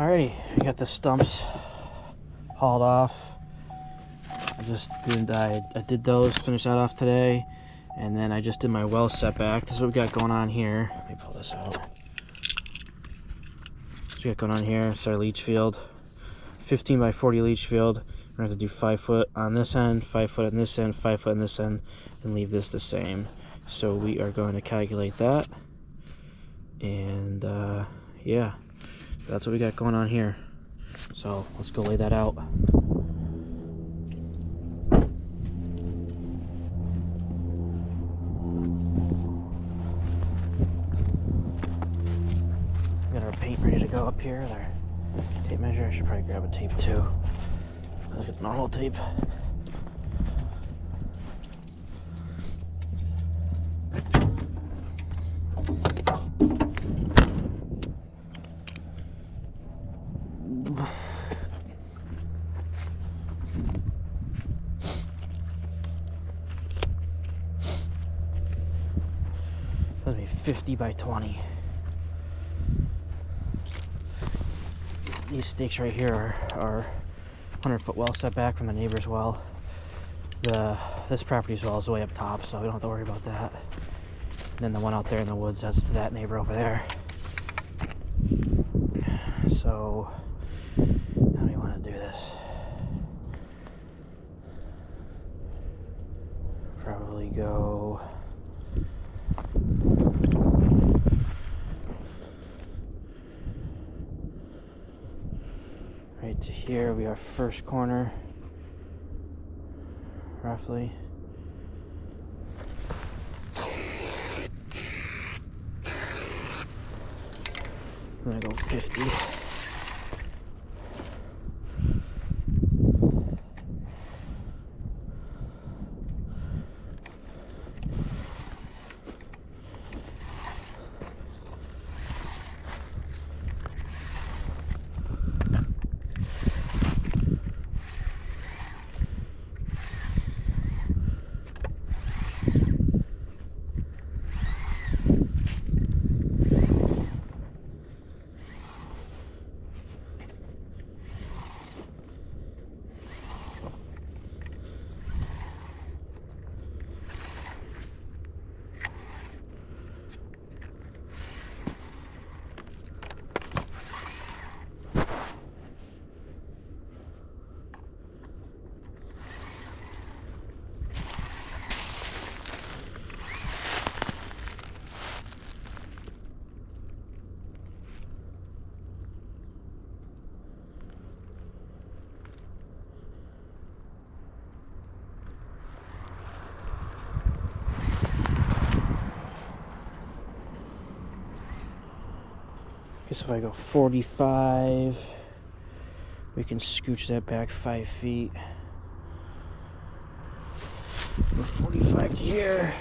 Alrighty, we got the stumps hauled off. I did those, finished that off today, and then I just did my well setback. This is what we got going on here. Let me pull this out. What we got going on here, it's our leach field. 15 by 40 leach field. We're gonna have to do 5 foot on this end, 5 foot on this end, 5 foot on this end, and leave this the same. So we are going to calculate that, and yeah, that's what we got going on here. So let's go lay that out. We got our paint ready to go up here with our tape measure. I should probably grab a tape too. Let's get normal tape. That'll be 50 by 20. These stakes right here are 100-foot well setback from the neighbor's well. This property's well is way up top, so we don't have to worry about that. And then the one out there in the woods, that's to that neighbor over there. So, how do you want to do this? Probably go right to here. We have first corner, roughly. I'm gonna go 50. Guess if I go 45, we can scooch that back 5 feet. Go 45 to here.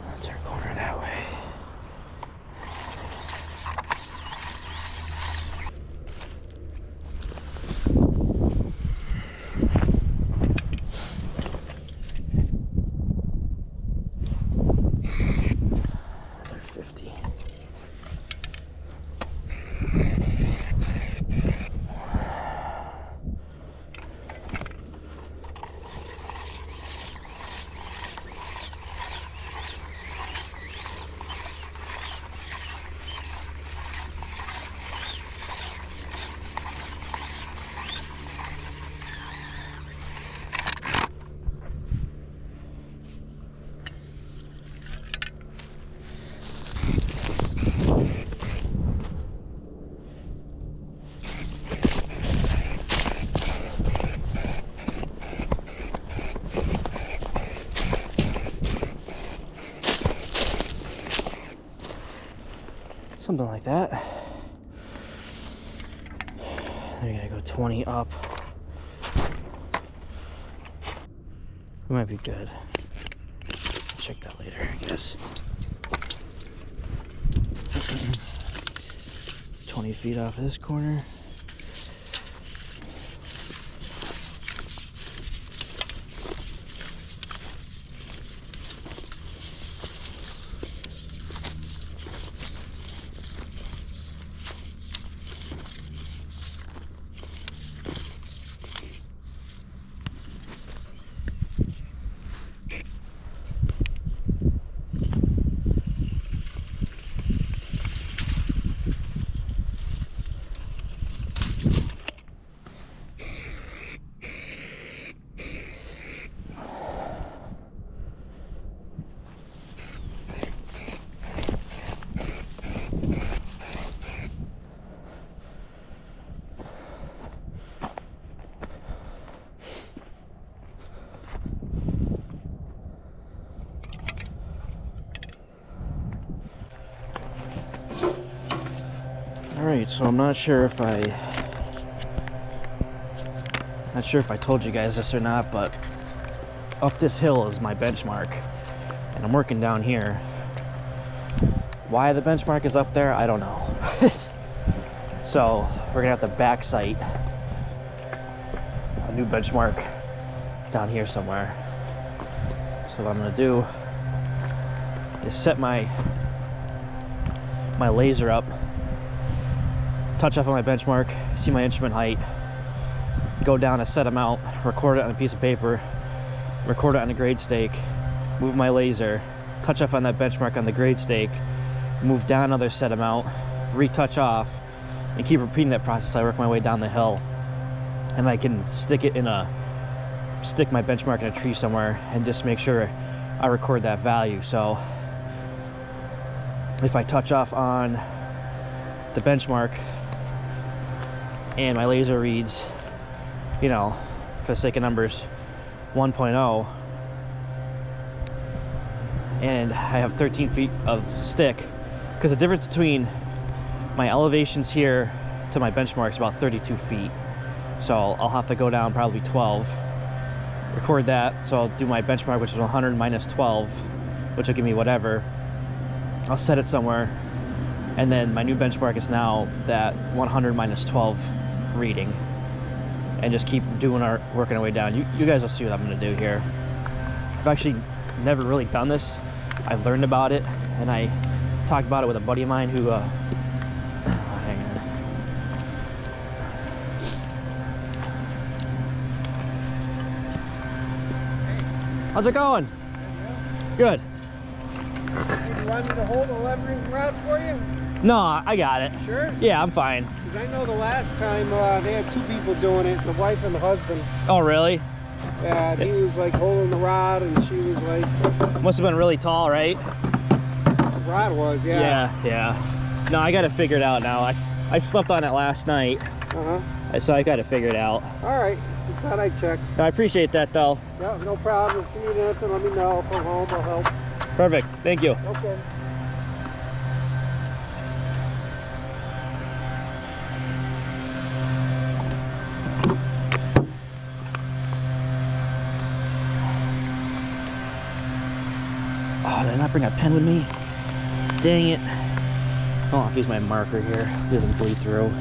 That's our corner that way. Something like that. Then we gotta go 20 up. We might be good. I'll check that later, I guess. 20 feet off of this corner. Alright, so I'm not sure if I told you guys this or not, but up this hill is my benchmark, and I'm working down here. Why the benchmark is up there, I don't know. So we're gonna have to Backsight a new benchmark down here somewhere. So what I'm gonna do is set my laser up, touch off on my benchmark, see my instrument height, go down a set amount, record it on a piece of paper, record it on a grade stake, move my laser, touch off on that benchmark on the grade stake, move down another set amount, retouch off, and keep repeating that process till I work my way down the hill. And I can stick my benchmark in a tree somewhere and just make sure I record that value. So if I touch off on the benchmark and my laser reads, you know, for the sake of numbers, 1.0, and I have 13 feet of stick, because the difference between my elevations here to my benchmark is about 32 feet. So I'll have to go down probably 12, record that. So I'll do my benchmark, which is 100 minus 12, which will give me whatever. I'll set it somewhere, and then my new benchmark is now that 100 minus 12 reading, and just keep working our way down. You guys will see what I'm gonna do here. I've actually never really done this. I've learned about it, and I talked about it with a buddy of mine who hang on. How's it going? Good. You want me to hold the levering rod for you? No, I got it. Sure? Yeah, I'm fine. Because I know the last time they had two people doing it, the wife and the husband. Oh, really? And he was like holding the rod, and she was like... Must have been really tall, right? The rod was, yeah. Yeah. No, I got it figured out now. I slept on it last night, so I got it figured out. All right. Just thought I'd check. I appreciate that, though. Yeah, no problem. If you need anything, let me know. If I'm home, I'll help. Perfect. Thank you. Okay. Oh, did I not bring a pen with me? Dang it. Oh, I'll use my marker here. It doesn't bleed through.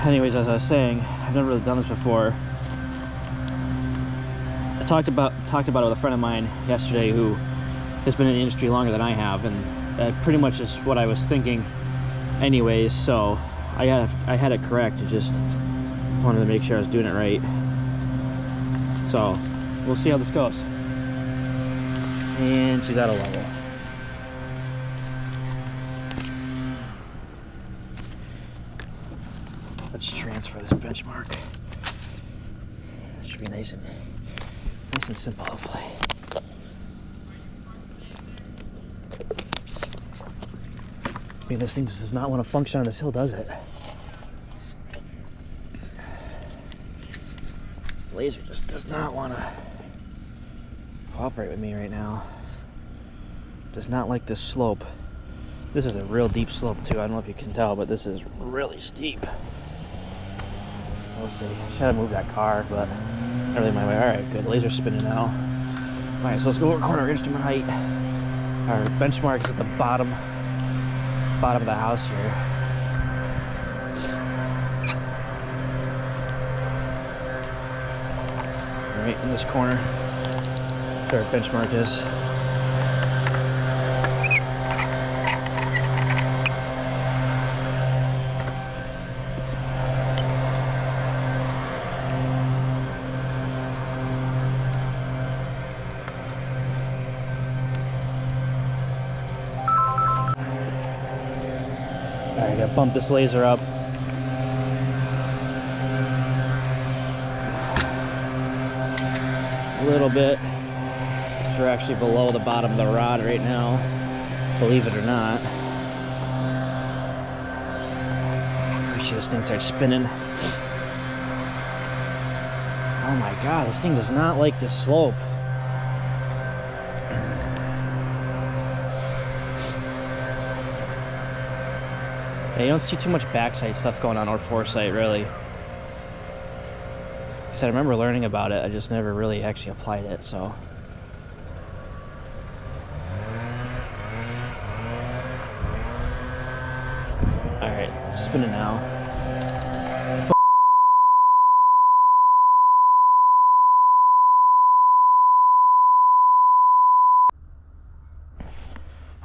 Anyways, as I was saying, I've never really done this before. I talked about it with a friend of mine yesterday who has been in the industry longer than I have, and that pretty much is what I was thinking anyways, so I had it correct. I just wanted to make sure I was doing it right. So we'll see how this goes. And she's at a level. Let's transfer this benchmark. It should be nice and simple, hopefully. I mean, this thing just does not want to function on this hill, does it? The laser just does not want to cooperate with me right now. Does not like this slope. This is a real deep slope too. I don't know if you can tell, but this is really steep. We'll see. Should have moved that car, but not really my way. All right, good. Laser's spinning now. All right, so let's go record our instrument height. Our benchmark is at the bottom of the house here. Right in this corner, where our benchmark is. Alright, I gotta bump this laser up. A little bit. We're actually below the bottom of the rod right now. believe it or not. Make sure this thing starts spinning. Oh my god, this thing does not like the slope. Yeah, you don't see too much Backsight stuff going on or foresight, really. Because I remember learning about it, I just never really actually applied it, so. Alright, it's spinning now.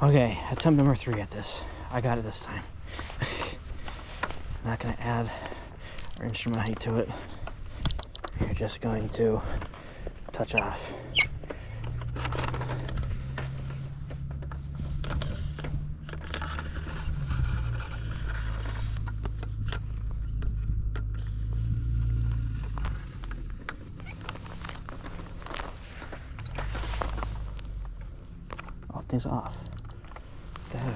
Okay, attempt number 3 at this. I got it this time. Not going to add our instrument height to it. You're just going to touch off. Oh, things off. What the heck?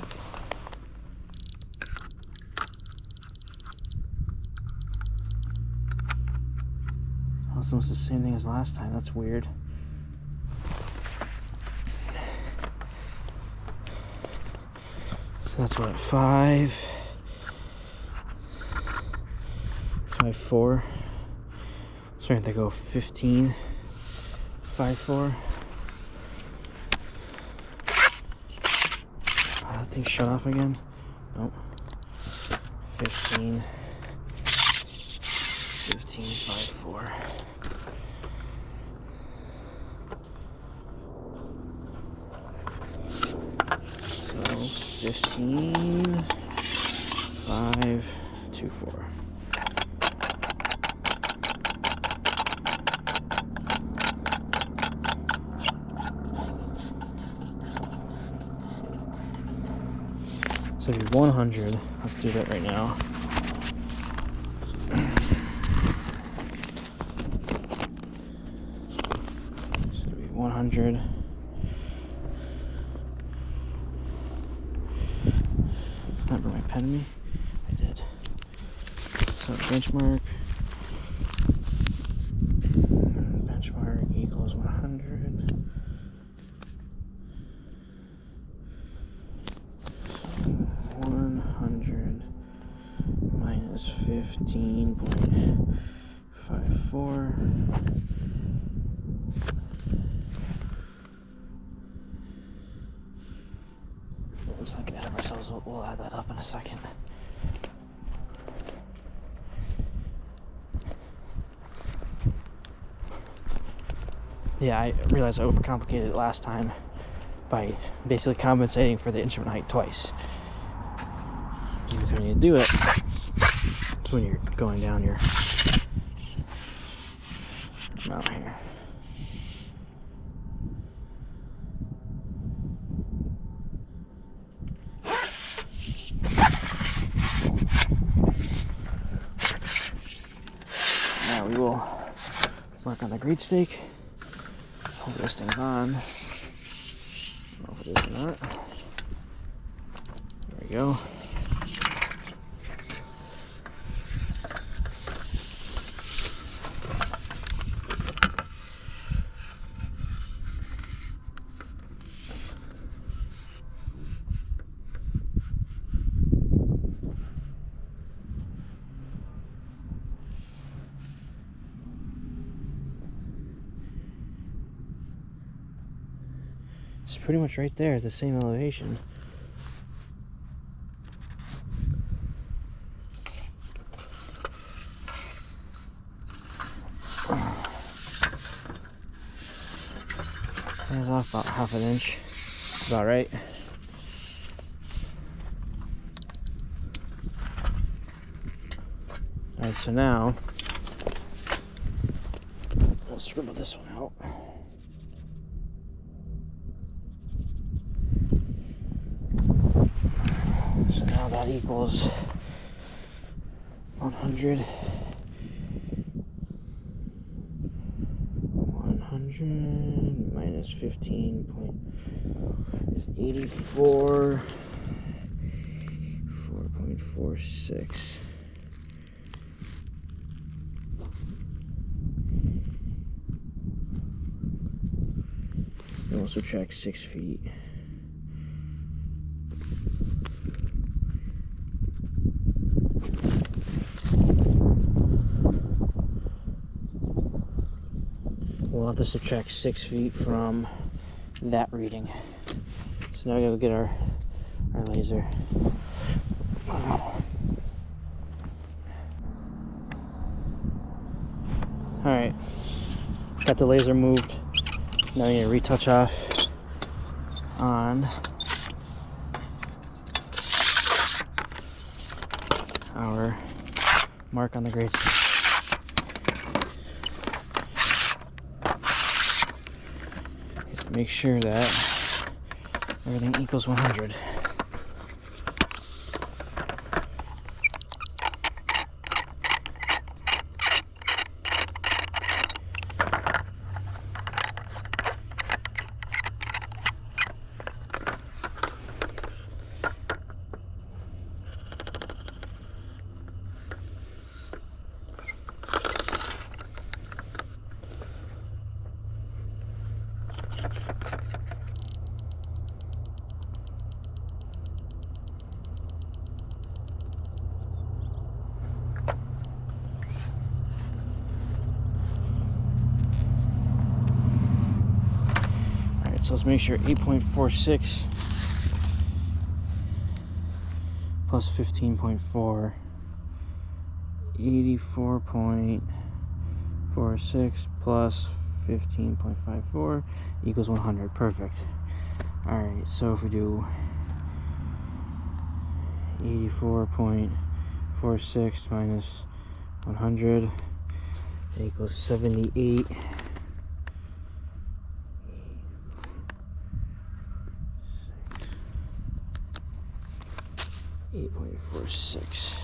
It's almost the same thing as last time. That's weird. So that's what, 5, 5, 4. So we're going to go 15, 5, 4. That thing shut off again. Nope. 15, 15, 5, 4. So 15, 5, 2, 4. So it'd be 100. Let's do that right now. So it'd be 100. Not bring my pen to me? I did. So benchmark. Benchmark equals 100. So 100 minus 15.54. Let's not get ahead of ourselves. We'll add that up in a second. Yeah, I realized I overcomplicated it last time by basically compensating for the instrument height twice. Because when you do it, it's when you're going down your amount here. Now we will work on the grate stake. Hope this thing's on. I don't know if it is or not. There we go. It's pretty much right there at the same elevation. There's off about ½ inch. About right. Alright, so now let's scribble this one out. So now that equals 100. 100 minus minus 15 is 84. 4.46. And we'll subtract 6 feet. We'll have to subtract 6 feet from that reading. So now we gotta get our laser. Alright, got the laser moved. Now we need to retouch off on our mark on the grade. Make sure that everything equals 100. So let's make sure 8.46 plus 15.4, 84.46 plus 15.54 equals 100. Perfect. Alright, so if we do 84.46 minus 100, that equals 78. 8.46.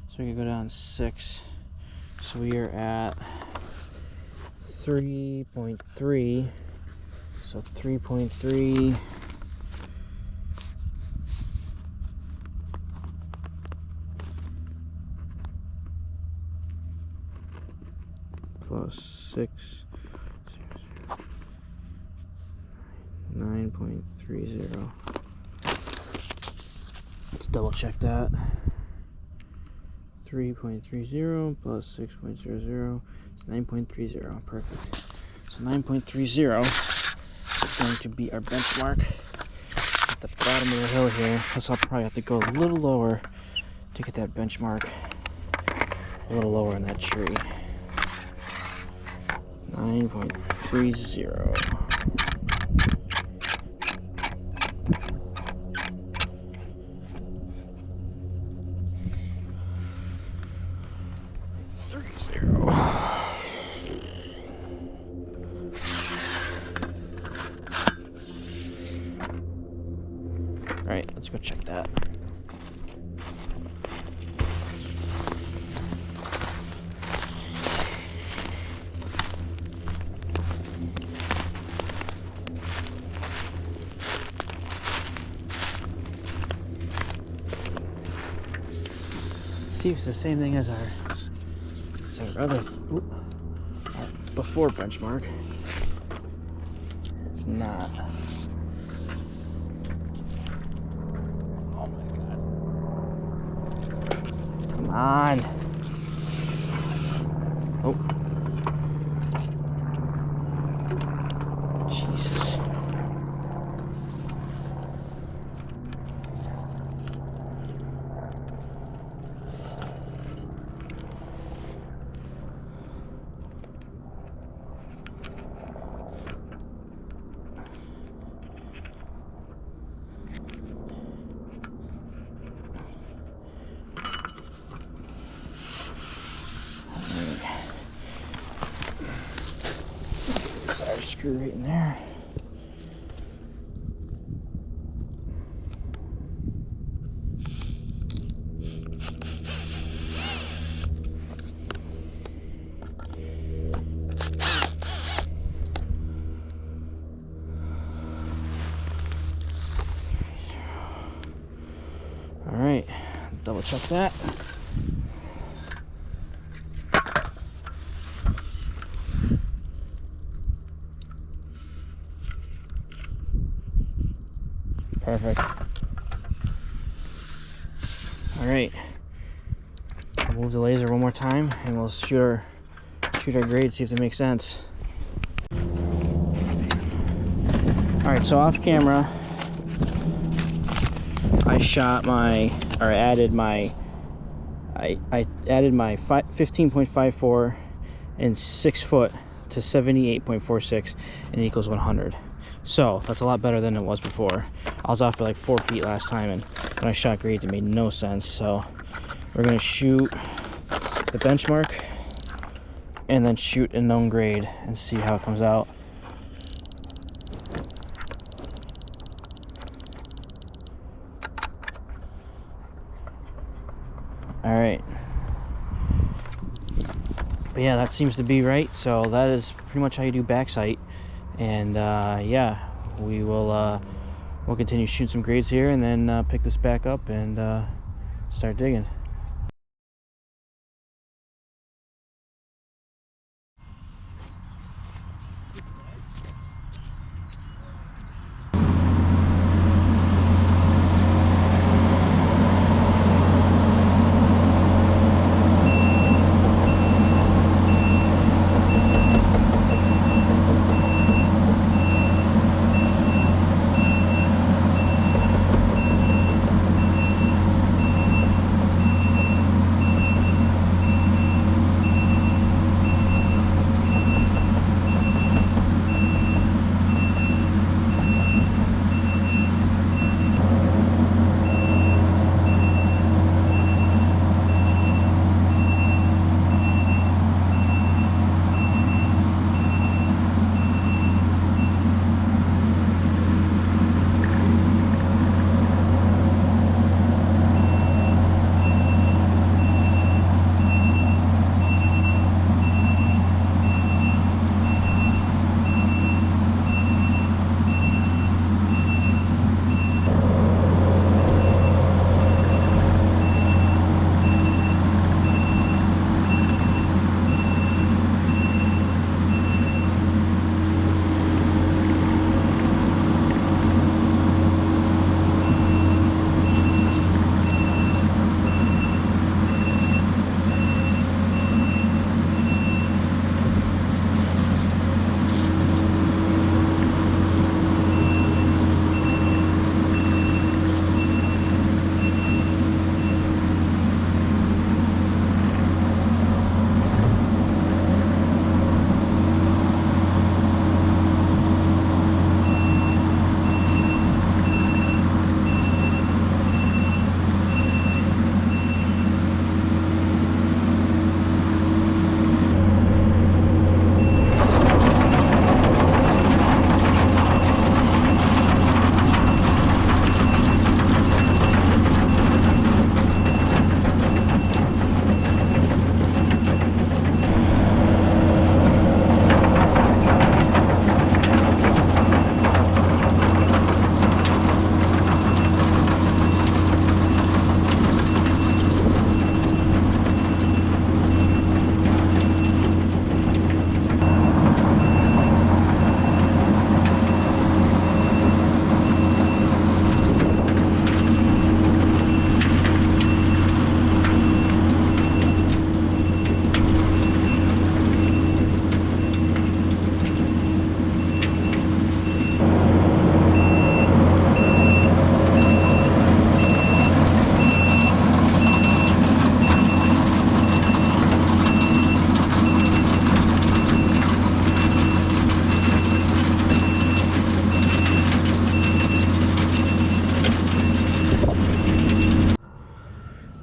So we can go down 6. So we are at 3.3. So 3.3 plus 6. 9.30. Let's double check that. 3.30 plus 6.00 is 9.30. Perfect. So 9.30 is going to be our benchmark at the bottom of the hill here. Plus I'll probably have to go a little lower to get that benchmark a little lower in that tree. 9.30. Alright, let's go check that. See if it's the same thing as our other our before benchmark. It's not. Oh my god. Come on. Oh. Jesus. Sorry, screw right in there. check that. Perfect. All right. I'll move the laser one more time, and we'll shoot our grade, see if they make sense. All right. So off camera, I added my 15.54 and 6 foot to 78.46, and it equals 100. So that's a lot better than it was before. I was off by like 4 feet last time, and when I shot grades, it made no sense. So we're gonna shoot the benchmark and then shoot a known grade and see how it comes out. All right. But yeah, that seems to be right. So that is pretty much how you do Backsight. And yeah, we'll continue shooting some grades here, and then pick this back up and start digging.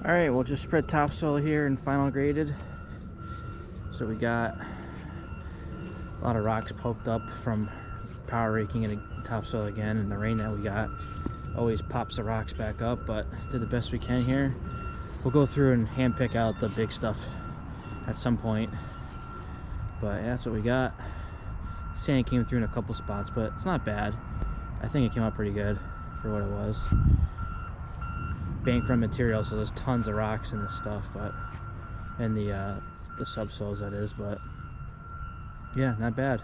Alright, we'll just spread topsoil here and final graded. So we got a lot of rocks poked up from power raking and topsoil again, and the rain that we got always pops the rocks back up, but did the best we can here. We'll go through and hand pick out the big stuff at some point, but yeah, that's what we got. Sand came through in a couple spots, but it's not bad. I think it came out pretty good for what it was. bank run material, so there's tons of rocks in this stuff, but in the subsoils, that is. But yeah, not bad.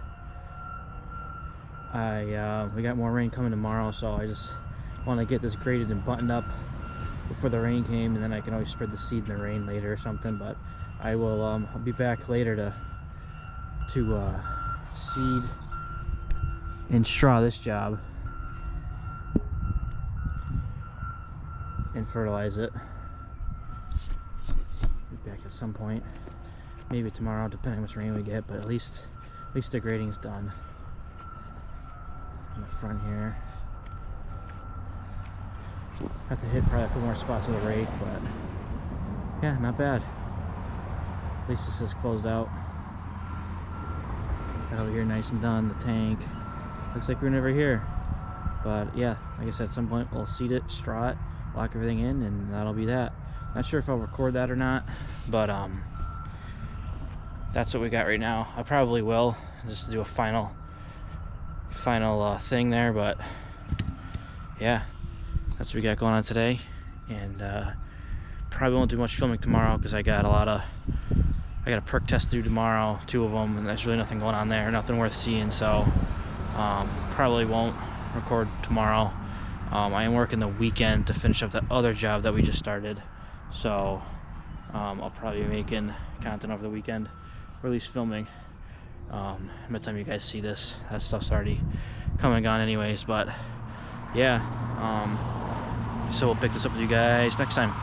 We got more rain coming tomorrow, so I just want to get this graded and buttoned up before the rain came, and then I can always spread the seed in the rain later or something. But I will I'll be back later to seed and straw this job and fertilize it. Be back at some point, maybe tomorrow, depending on how much rain we get, but at least the grading's done in the front here. Have to hit probably a couple more spots with a rake, but yeah, not bad. At least this is closed out. Got over here nice and done. The tank looks like we're never here, but yeah, like I said, at some point we'll seed it, straw it, lock everything in, and that'll be that. Not sure if I'll record that or not, but that's what we got right now. I probably will just do a final thing there, but yeah, that's what we got going on today. And probably won't do much filming tomorrow because I got a perk test to do tomorrow, 2 of them, and there's really nothing going on there, nothing worth seeing, so probably won't record tomorrow. I am working the weekend to finish up that other job that we just started, so I'll probably be making content over the weekend, or at least filming. By the time you guys see this, that stuff's already come and gone anyways. But yeah, so we'll pick this up with you guys next time.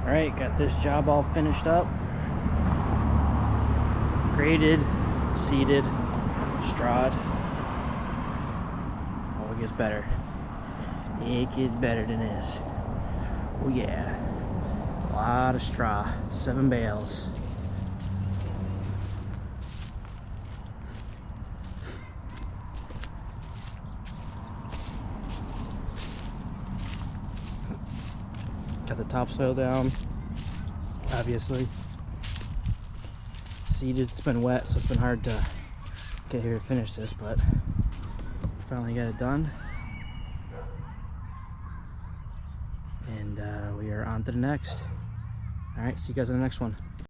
Alright, got this job all finished up, graded, seeded, strawed. Oh, it gets better. It gets better than this. Oh yeah, a lot of straw, 7 bales. Got the topsoil down, obviously. Seeded, it's been wet, so it's been hard to get here to finish this, but finally got it done. And we are on to the next. Alright, see you guys in the next one.